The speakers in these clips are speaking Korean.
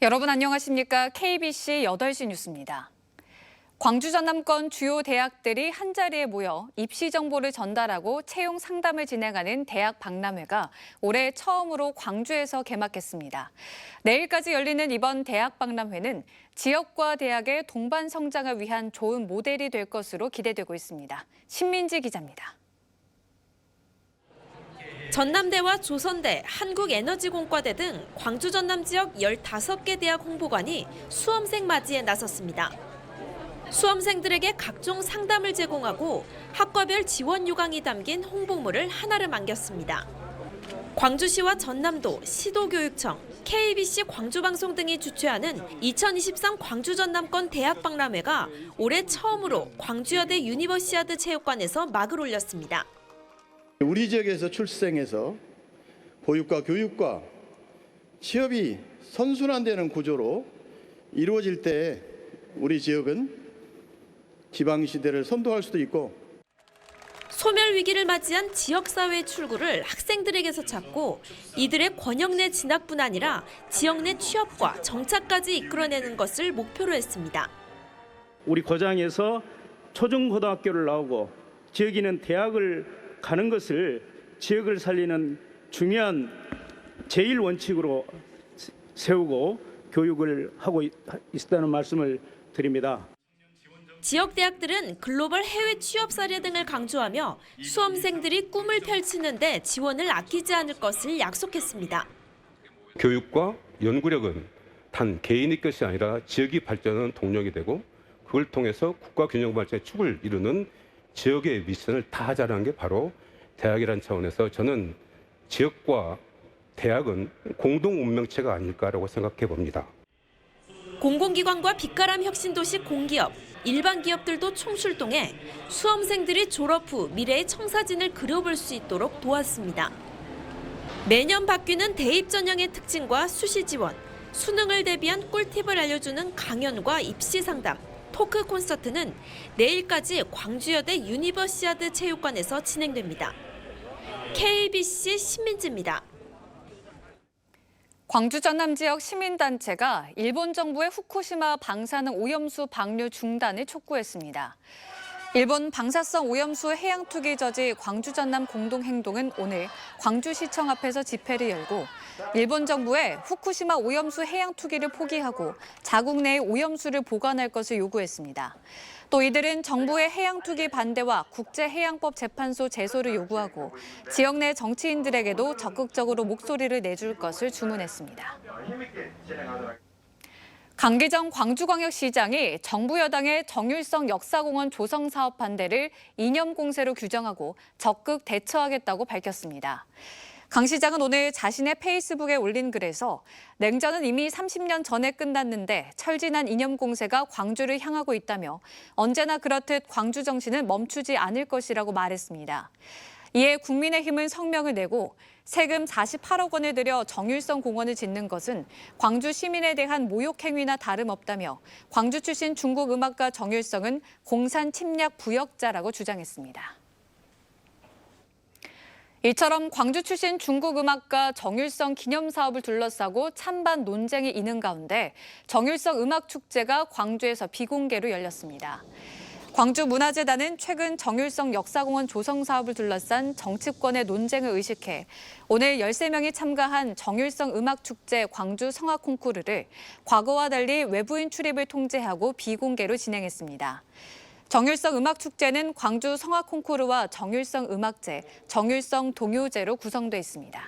여러분 안녕하십니까? KBC 8시 뉴스입니다. 광주 전남권 주요 대학들이 한자리에 모여 입시 정보를 전달하고 채용 상담을 진행하는 대학 박람회가 올해 처음으로 광주에서 개막했습니다. 내일까지 열리는 이번 대학 박람회는 지역과 대학의 동반 성장을 위한 좋은 모델이 될 것으로 기대되고 있습니다. 신민지 기자입니다. 전남대와 조선대, 한국에너지공과대 등 광주 전남 지역 15개 대학 홍보관이 수험생 맞이에 나섰습니다. 수험생들에게 각종 상담을 제공하고 학과별 지원 요강이 담긴 홍보물을 하나를 안겼습니다. 광주시와 전남도, 시도교육청, KBC 광주방송 등이 주최하는 2023 광주 전남권 대학 박람회가 올해 처음으로 광주여대 유니버시아드 체육관에서 막을 올렸습니다. 우리 지역에서 출생해서 보육과 교육과 취업이 선순환되는 구조로 이루어질 때 우리 지역은 지방시대를 선도할 수도 있고 소멸 위기를 맞이한 지역사회 출구를 학생들에게서 찾고 이들의 권역 내 진학뿐 아니라 지역 내 취업과 정착까지 이끌어내는 것을 목표로 했습니다. 우리 고장에서 초중고등학교를 나오고 지역에 있는 대학을 가는 것을 지역을 살리는 중요한 제1원칙으로 세우고 교육을 하고 있다는 말씀을 드립니다. 지역 대학들은 글로벌 해외 취업 사례 등을 강조하며 수험생들이 꿈을 펼치는 데 지원을 아끼지 않을 것을 약속했습니다. 교육과 연구력은 단 개인의 것이 아니라 지역의 발전은 동력이 되고 그걸 통해서 국가 균형 발전의 축을 이루는 지역의 미션을 다하자는 게 바로 대학이라는 차원에서 저는 지역과 대학은 공동 운명체가 아닐까라고 생각해 봅니다. 공공기관과 빛가람 혁신도시 공기업, 일반 기업들도 총출동해 수험생들이 졸업 후 미래의 청사진을 그려볼 수 있도록 도왔습니다. 매년 바뀌는 대입 전형의 특징과 수시 지원, 수능을 대비한 꿀팁을 알려주는 강연과 입시 상담, 토크 콘서트는 내일까지 광주여대 유니버시아드 체육관에서 진행됩니다. KBC 신민지입니다. 광주 전남 지역 시민단체가 일본 정부의 후쿠시마 방사능 오염수 방류 중단을 촉구했습니다. 일본 방사성 오염수 해양 투기 저지 광주 전남 공동행동은 오늘 광주시청 앞에서 집회를 열고 일본 정부에 후쿠시마 오염수 해양 투기를 포기하고 자국 내에 오염수를 보관할 것을 요구했습니다. 또 이들은 정부의 해양 투기 반대와 국제해양법 재판소 제소를 요구하고 지역 내 정치인들에게도 적극적으로 목소리를 내줄 것을 주문했습니다. 강기정 광주광역시장이 정부 여당의 정율성 역사공원 조성 사업 반대를 이념 공세로 규정하고 적극 대처하겠다고 밝혔습니다. 강 시장은 오늘 자신의 페이스북에 올린 글에서 냉전은 이미 30년 전에 끝났는데 철진한 이념 공세가 광주를 향하고 있다며 언제나 그렇듯 광주 정신은 멈추지 않을 것이라고 말했습니다. 이에 국민의힘은 성명을 내고 세금 48억 원을 들여 정율성 공원을 짓는 것은 광주 시민에 대한 모욕 행위나 다름없다며 광주 출신 중국 음악가 정율성은 공산 침략 부역자라고 주장했습니다. 이처럼 광주 출신 중국 음악가 정율성 기념 사업을 둘러싸고 찬반 논쟁이 있는 가운데 정율성 음악축제가 광주에서 비공개로 열렸습니다. 광주문화재단은 최근 정율성 역사공원 조성 사업을 둘러싼 정치권의 논쟁을 의식해 오늘 13명이 참가한 정율성 음악축제 광주 성악 콩쿠르를 과거와 달리 외부인 출입을 통제하고 비공개로 진행했습니다. 정율성 음악축제는 광주 성악 콩쿠르와 정율성 음악제, 정율성 동요제로 구성돼 있습니다.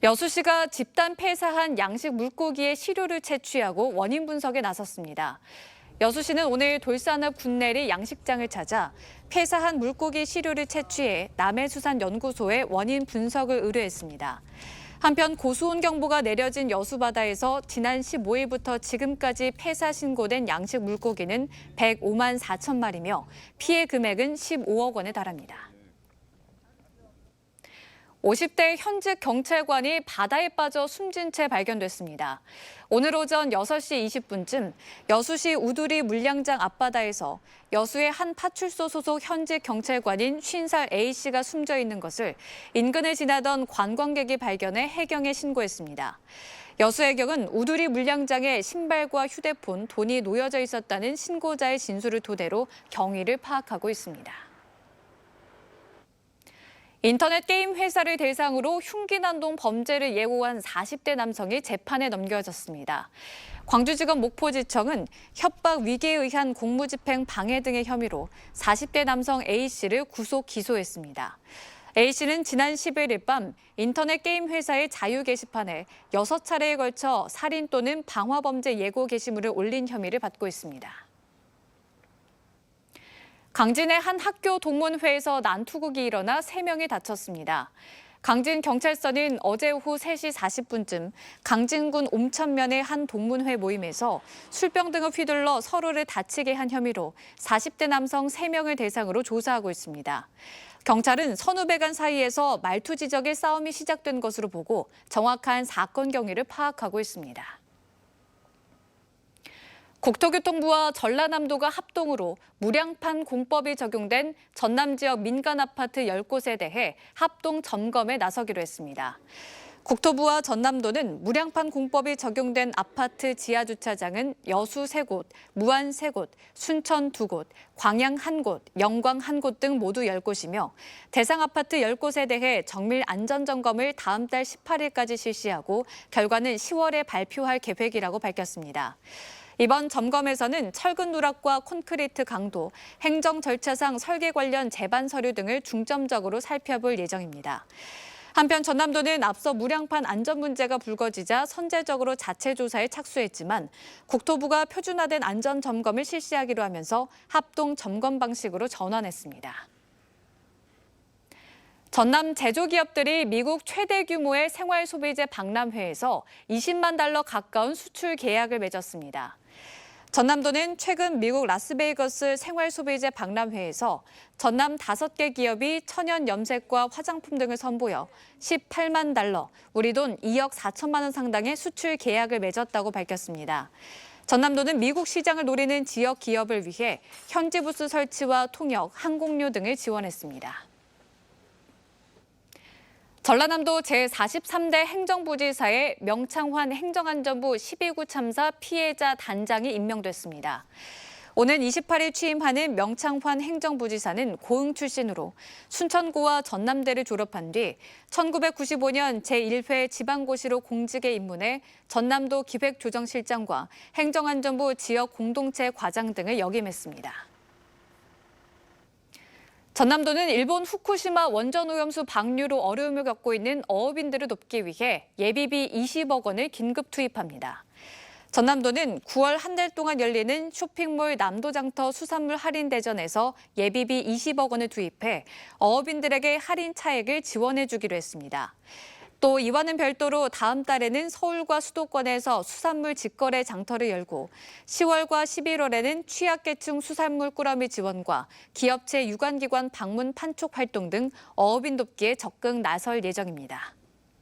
여수시가 집단 폐사한 양식 물고기의 시료를 채취하고 원인 분석에 나섰습니다. 여수시는 오늘 돌산읍 군내리 양식장을 찾아 폐사한 물고기 시료를 채취해 남해수산연구소에 원인 분석을 의뢰했습니다. 한편 고수온 경보가 내려진 여수 바다에서 지난 15일부터 지금까지 폐사 신고된 양식 물고기는 105만 4천 마리며 피해 금액은 15억 원에 달합니다. 50대 현직 경찰관이 바다에 빠져 숨진 채 발견됐습니다. 오늘 오전 6시 20분쯤 여수시 우두리 물량장 앞바다에서 여수의 한 파출소 소속 현직 경찰관인 50살 A씨가 숨져 있는 것을 인근을 지나던 관광객이 발견해 해경에 신고했습니다. 여수의 경은 우두리 물량장에 신발과 휴대폰, 돈이 놓여져 있었다는 신고자의 진술을 토대로 경위를 파악하고 있습니다. 인터넷 게임 회사를 대상으로 흉기난동 범죄를 예고한 40대 남성이 재판에 넘겨졌습니다. 광주지검 목포지청은 협박 위계에 의한 공무집행 방해 등의 혐의로 40대 남성 A씨를 구속 기소했습니다. A씨는 지난 11일 밤 인터넷 게임 회사의 자유 게시판에 6차례에 걸쳐 살인 또는 방화범죄 예고 게시물을 올린 혐의를 받고 있습니다. 강진의 한 학교 동문회에서 난투극이 일어나 3명이 다쳤습니다. 강진경찰서는 어제 오후 3시 40분쯤 강진군 옴천면의 한 동문회 모임에서 술병 등을 휘둘러 서로를 다치게 한 혐의로 40대 남성 3명을 대상으로 조사하고 있습니다. 경찰은 선후배 간 사이에서 말투 지적의 싸움이 시작된 것으로 보고 정확한 사건 경위를 파악하고 있습니다. 국토교통부와 전라남도가 합동으로 무량판 공법이 적용된 전남 지역 민간 아파트 10곳에 대해 합동 점검에 나서기로 했습니다. 국토부와 전남도는 무량판 공법이 적용된 아파트 지하 주차장은 여수 3곳, 무안 3곳, 순천 2곳, 광양 1곳, 영광 1곳 등 모두 10곳이며 대상 아파트 10곳에 대해 정밀 안전 점검을 다음 달 18일까지 실시하고 결과는 10월에 발표할 계획이라고 밝혔습니다. 이번 점검에서는 철근 누락과 콘크리트 강도, 행정 절차상 설계 관련 제반 서류 등을 중점적으로 살펴볼 예정입니다. 한편 전남도는 앞서 무량판 안전 문제가 불거지자 선제적으로 자체 조사에 착수했지만 국토부가 표준화된 안전 점검을 실시하기로 하면서 합동 점검 방식으로 전환했습니다. 전남 제조기업들이 미국 최대 규모의 생활소비재 박람회에서 20만 달러 가까운 수출 계약을 맺었습니다. 전남도는 최근 미국 라스베이거스 생활소비재 박람회에서 전남 5개 기업이 천연 염색과 화장품 등을 선보여 18만 달러, 우리 돈 2억 4천만 원 상당의 수출 계약을 맺었다고 밝혔습니다. 전남도는 미국 시장을 노리는 지역 기업을 위해 현지 부스 설치와 통역, 항공료 등을 지원했습니다. 전라남도 제43대 행정부지사에 명창환 행정안전부 12구 참사 피해자 단장이 임명됐습니다. 오는 28일 취임하는 명창환 행정부지사는 고흥 출신으로 순천고와 전남대를 졸업한 뒤 1995년 제1회 지방고시로 공직에 입문해 전남도 기획조정실장과 행정안전부 지역공동체 과장 등을 역임했습니다. 전남도는 일본 후쿠시마 원전오염수 방류로 어려움을 겪고 있는 어업인들을 돕기 위해 예비비 20억 원을 긴급 투입합니다. 전남도는 9월 한 달 동안 열리는 쇼핑몰 남도장터 수산물 할인 대전에서 예비비 20억 원을 투입해 어업인들에게 할인 차액을 지원해 주기로 했습니다. 또 이와는 별도로 다음 달에는 서울과 수도권에서 수산물 직거래 장터를 열고 10월과 11월에는 취약계층 수산물 꾸러미 지원과 기업체 유관기관 방문 판촉 활동 등 어업인 돕기에 적극 나설 예정입니다.